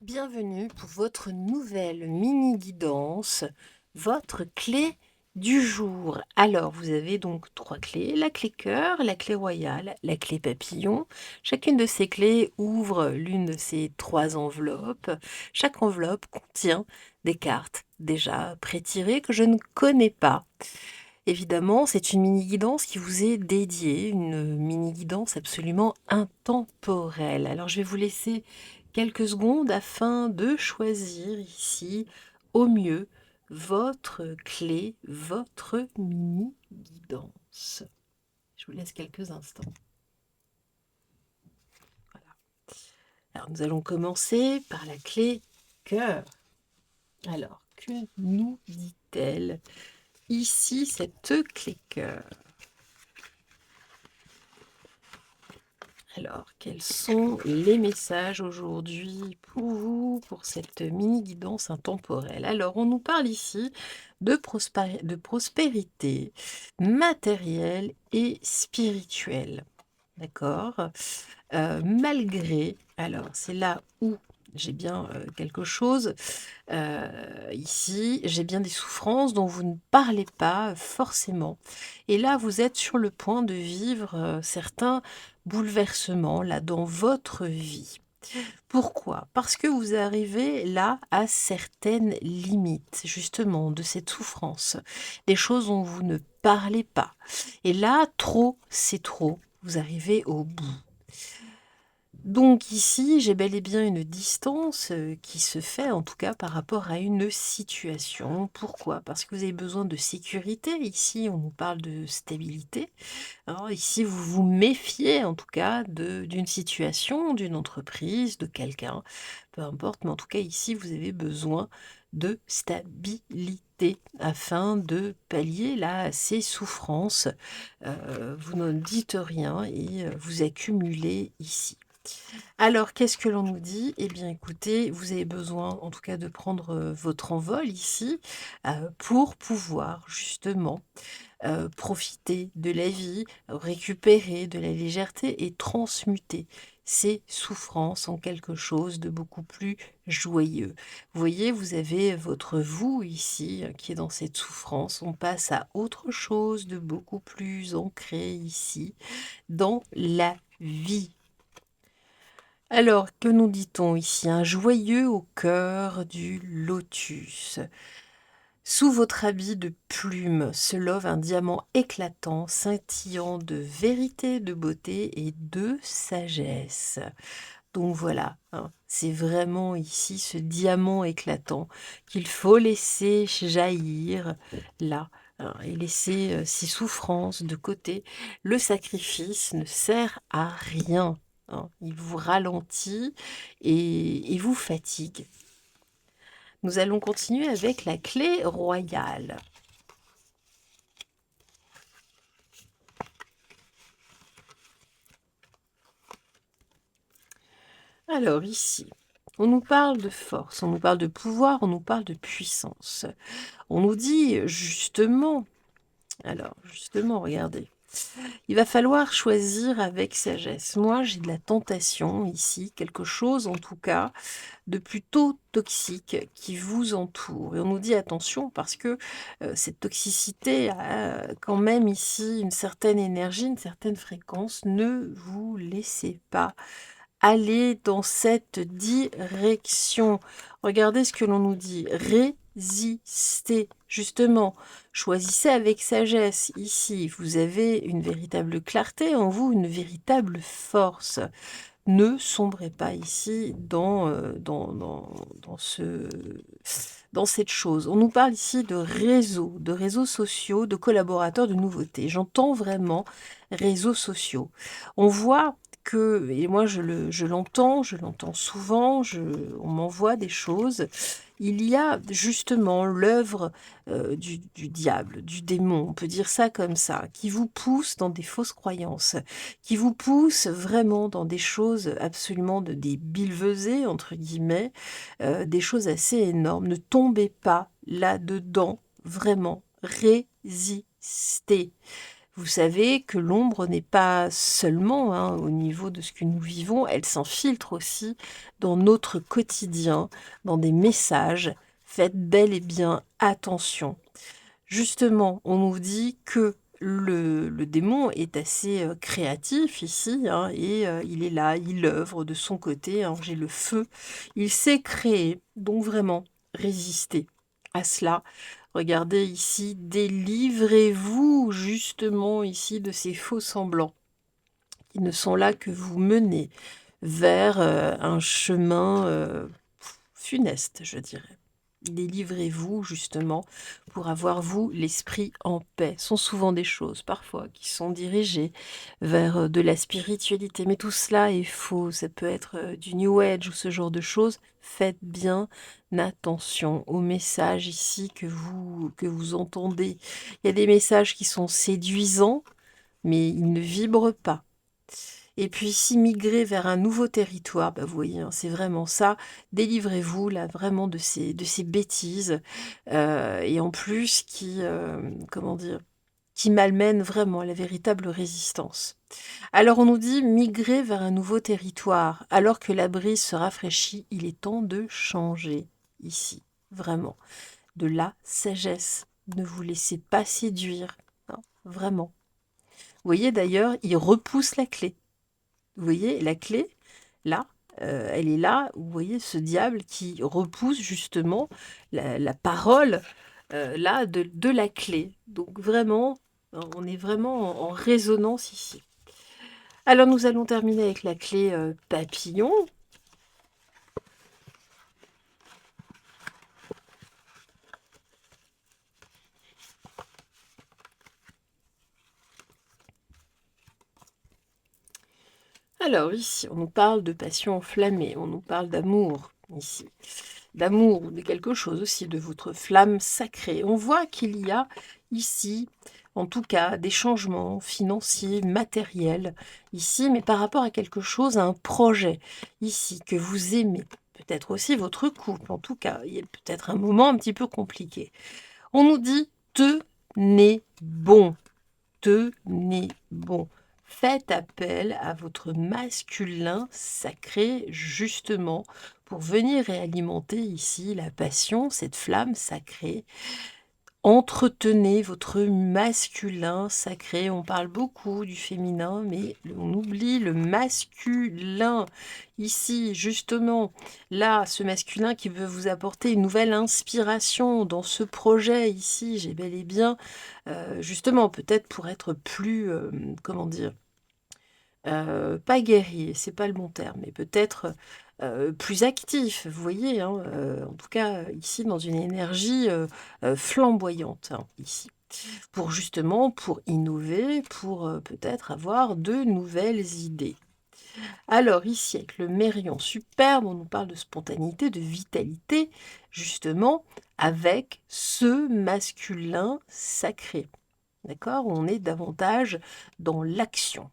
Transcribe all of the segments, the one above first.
Bienvenue pour votre nouvelle mini-guidance, votre clé du jour. Alors, vous avez donc 3 clés, la clé cœur, la clé royale, la clé papillon. Chacune de ces clés ouvre l'une de ces 3 enveloppes. Chaque enveloppe contient des cartes déjà pré-tirées que je ne connais pas. Évidemment, c'est une mini-guidance qui vous est dédiée, une mini-guidance absolument intemporelle. Alors, je vais vous laisser quelques secondes afin de choisir ici au mieux votre clé, votre mini-guidance. Je vous laisse quelques instants. Voilà. Alors, nous allons commencer par la clé cœur. Alors, que nous dit-elle ici, cette clé cœur? Alors, quels sont les messages aujourd'hui pour vous, pour cette mini-guidance intemporelle? Alors, on nous parle ici de prospérité matérielle et spirituelle. D'accord? Malgré, alors c'est là où j'ai bien quelque chose ici, j'ai bien des souffrances dont vous ne parlez pas forcément. Et là, vous êtes sur le point de vivre certains bouleversements là dans votre vie. Pourquoi? Parce que vous arrivez là à certaines limites justement de cette souffrance, des choses dont vous ne parlez pas. Et là, trop, c'est trop. Vous arrivez au bout. Donc ici, j'ai bel et bien une distance, qui se fait en tout cas par rapport à une situation. Pourquoi? Parce que vous avez besoin de sécurité. Ici, on nous parle de stabilité. Alors ici, vous vous méfiez en tout cas d'une situation, d'une entreprise, de quelqu'un, peu importe, mais en tout cas ici, vous avez besoin de stabilité afin de pallier là à ces souffrances. Vous ne dites rien et vous accumulez ici. Alors, qu'est-ce que l'on nous dit? Eh bien, écoutez, vous avez besoin, en tout cas, de prendre, votre envol ici, pour pouvoir justement, profiter de la vie, récupérer de la légèreté et transmuter ces souffrances en quelque chose de beaucoup plus joyeux. Vous voyez, vous avez votre vous ici, qui est dans cette souffrance. On passe à autre chose de beaucoup plus ancré ici, dans la vie. Alors, que nous dit-on ici? Un joyeux au cœur du lotus. Sous votre habit de plume se love un diamant éclatant, scintillant de vérité, de beauté et de sagesse. Donc voilà, hein, c'est vraiment ici ce diamant éclatant qu'il faut laisser jaillir là, hein, et laisser ses souffrances de côté. Le sacrifice ne sert à rien, hein. Il vous ralentit et vous fatigue. Nous allons continuer avec la clé royale. Alors ici, on nous parle de force, on nous parle de pouvoir, on nous parle de puissance. On nous dit justement, alors justement, regardez, il va falloir choisir avec sagesse. Moi, j'ai de la tentation ici, quelque chose en tout cas de plutôt toxique qui vous entoure. Et on nous dit attention parce que cette toxicité a quand même ici une certaine énergie, une certaine fréquence. Ne vous laissez pas aller dans cette direction. Regardez ce que l'on nous dit. Résister. Justement, choisissez avec sagesse. Ici, vous avez une véritable clarté en vous, une véritable force. Ne sombrez pas ici dans cette chose. On nous parle ici de réseaux sociaux, de collaborateurs, de nouveautés. J'entends vraiment réseaux sociaux. On voit que, et moi je l'entends souvent, on m'envoie des choses. Il y a justement l'œuvre du diable, du démon, on peut dire ça comme ça, qui vous pousse dans des fausses croyances, qui vous pousse vraiment dans des choses absolument des billevesées, entre guillemets, des choses assez énormes. Ne tombez pas là-dedans, vraiment, résistez. Vous savez que l'ombre n'est pas seulement, hein, au niveau de ce que nous vivons, elle s'infiltre aussi dans notre quotidien, dans des messages. Faites bel et bien attention. Justement, on nous dit que le démon est assez, créatif ici, hein, et il est là, il œuvre de son côté, hein. J'ai le feu. Il sait créer, donc vraiment, résistez à cela. Regardez ici, délivrez-vous justement ici de ces faux semblants qui ne sont là que vous mener vers, un chemin, funeste, je dirais. Délivrez-vous justement pour avoir, vous, l'esprit en paix. Ce sont souvent des choses, parfois, qui sont dirigées vers de la spiritualité. Mais tout cela est faux. Ça peut être du New Age ou ce genre de choses. Faites bien attention aux messages ici que vous entendez. Il y a des messages qui sont séduisants, mais ils ne vibrent pas. Et puis ici, migrer vers un nouveau territoire, bah, vous voyez, hein, c'est vraiment ça. Délivrez-vous là vraiment de ces bêtises et en plus qui, comment dire, qui malmènent vraiment la véritable résistance. Alors on nous dit migrer vers un nouveau territoire. Alors que la brise se rafraîchit, il est temps de changer ici, vraiment. De la sagesse. Ne vous laissez pas séduire, hein, vraiment. Vous voyez d'ailleurs, il repousse la clé. Vous voyez la clé, là, elle est là. Vous voyez ce diable qui repousse justement la parole, là, de la clé. Donc vraiment, on est vraiment en résonance ici. Alors nous allons terminer avec la clé, papillon. Alors ici, on nous parle de passion enflammée, on nous parle d'amour ici. D'amour ou de quelque chose aussi, de votre flamme sacrée. On voit qu'il y a ici, en tout cas, des changements financiers, matériels, ici, mais par rapport à quelque chose, à un projet, ici, que vous aimez. Peut-être aussi votre couple, en tout cas, il y a peut-être un moment un petit peu compliqué. On nous dit, tenez bon, tenez bon. Faites appel à votre masculin sacré, justement, pour venir réalimenter ici la passion, cette flamme sacrée. Entretenez votre masculin sacré. On parle beaucoup du féminin, mais on oublie le masculin. Ici, justement, là, ce masculin qui veut vous apporter une nouvelle inspiration dans ce projet. Ici, j'ai bel et bien, justement, peut-être pour être plus, comment dire, pas guerrier, c'est pas le bon terme, mais peut-être, plus actif, vous voyez, hein? En tout cas, ici dans une énergie, flamboyante, hein, ici. Pour innover, pour, peut-être avoir de nouvelles idées. Alors ici, avec le Mérion superbe, on nous parle de spontanéité, de vitalité, justement, avec ce masculin sacré. D'accord? On est davantage dans l'action.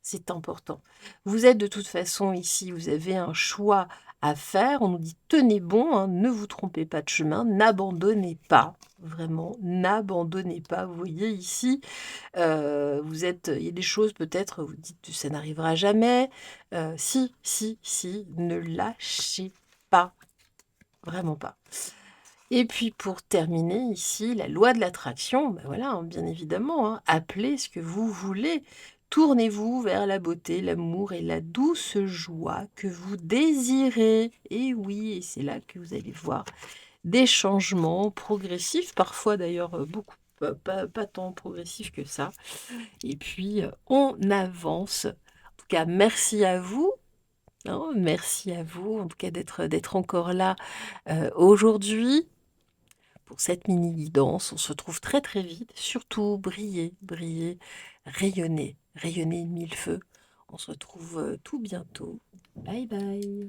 C'est important. Vous êtes de toute façon ici, vous avez un choix à faire. On nous dit tenez bon, hein, ne vous trompez pas de chemin, n'abandonnez pas. Vraiment, n'abandonnez pas. Vous voyez ici, vous êtes, il y a des choses peut-être, vous dites que ça n'arrivera jamais. Si, ne lâchez pas, vraiment pas. Et puis pour terminer ici, la loi de l'attraction, ben voilà, hein, bien évidemment, hein, appelez ce que vous voulez. Tournez-vous vers la beauté, l'amour et la douce joie que vous désirez. Et oui, et c'est là que vous allez voir des changements progressifs, parfois d'ailleurs beaucoup, pas tant progressifs que ça. Et puis on avance. En tout cas, merci à vous, hein, merci à vous, en tout cas d'être encore là aujourd'hui pour cette mini guidance. On se retrouve très très vite. Surtout, brillez, rayonnez mille feux. On se retrouve tout bientôt. Bye bye.